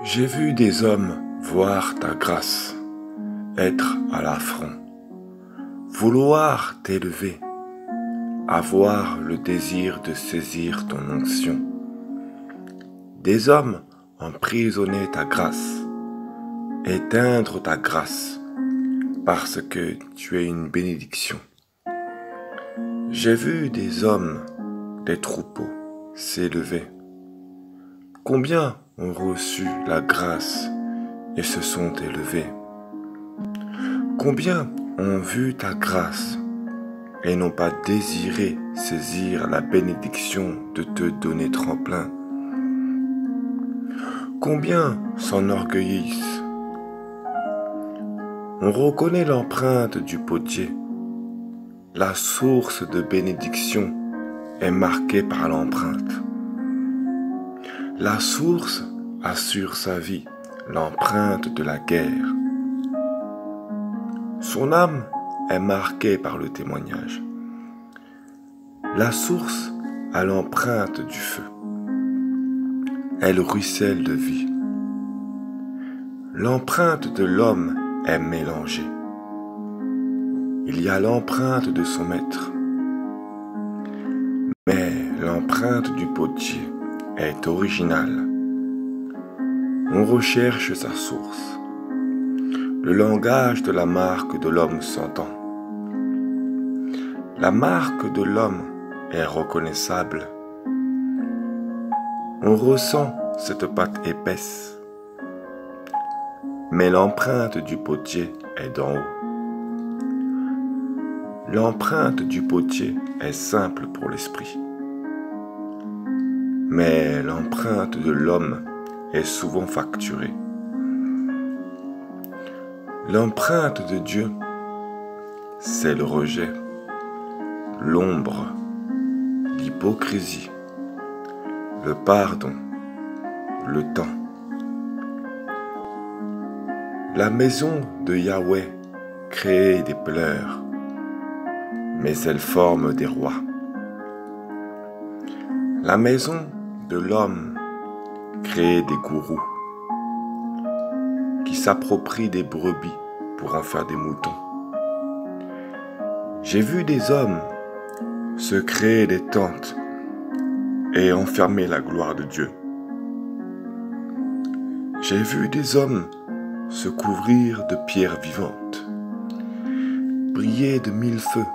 J'ai vu des hommes voir ta grâce, être à l'affront, vouloir t'élever, avoir le désir de saisir ton onction. Des hommes emprisonner ta grâce, éteindre ta grâce, parce que tu es une bénédiction. J'ai vu des hommes, des troupeaux s'élever. Combien ont reçu la grâce et se sont élevés? Combien ont vu ta grâce et n'ont pas désiré saisir la bénédiction de te donner tremplin? Combien s'enorgueillissent? On reconnaît l'empreinte du potier. La source de bénédiction est marquée par l'empreinte. La source assure sa vie, l'empreinte de la guerre. Son âme est marquée par le témoignage. La source a l'empreinte du feu. Elle ruisselle de vie. L'empreinte de l'homme est mélangée. Il y a l'empreinte de son maître. Mais l'empreinte du potier est originale. On recherche sa source. Le langage de la marque de l'homme s'entend. La marque de l'homme est reconnaissable. On ressent cette pâte épaisse. Mais l'empreinte du potier est d'en haut. L'empreinte du potier est simple pour l'esprit. Mais l'empreinte de l'homme est souvent facturée. L'empreinte de Dieu, c'est le rejet, l'ombre, l'hypocrisie, le pardon, le temps. La maison de Yahweh crée des pleurs, mais elle forme des rois. La maison de l'homme crée des gourous qui s'approprient des brebis pour en faire des moutons. J'ai vu des hommes se créer des tentes et enfermer la gloire de Dieu. J'ai vu des hommes se couvrir de pierres vivantes, briller de mille feux.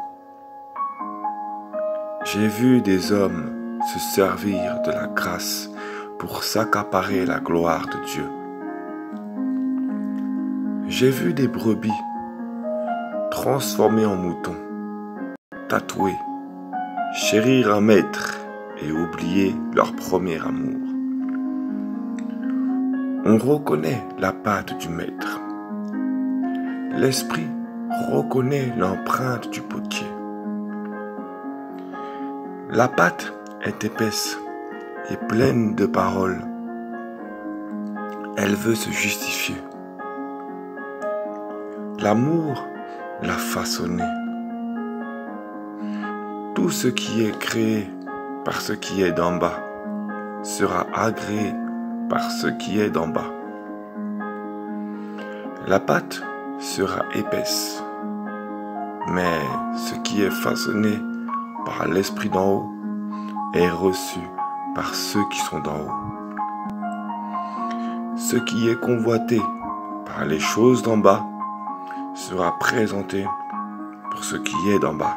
J'ai vu des hommes se servir de la grâce pour s'accaparer la gloire de Dieu. J'ai vu des brebis transformées en moutons, tatouées, chérir un maître et oublier leur premier amour. On reconnaît la patte du maître. L'esprit reconnaît l'empreinte du potier. La pâte est épaisse et pleine de paroles. Elle veut se justifier. L'amour l'a façonnée. Tout ce qui est créé par ce qui est d'en bas sera agréé par ce qui est d'en bas. La pâte sera épaisse, mais ce qui est façonné par l'esprit d'en haut est reçu par ceux qui sont d'en haut. Ce qui est convoité par les choses d'en bas sera présenté pour ce qui est d'en bas.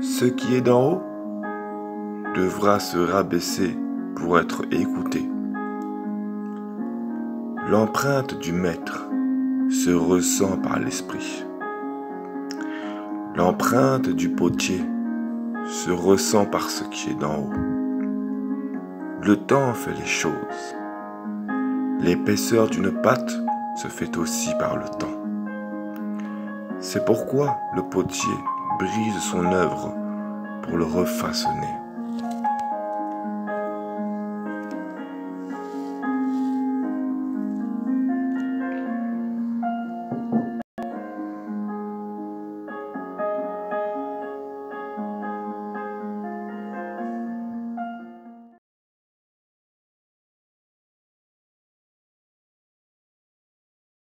Ce qui est d'en haut devra se rabaisser pour être écouté. L'empreinte du maître se ressent par l'esprit. L'empreinte du potier se ressent par ce qui est d'en haut. Le temps fait les choses. L'épaisseur d'une pâte se fait aussi par le temps. C'est pourquoi le potier brise son œuvre pour le refaçonner.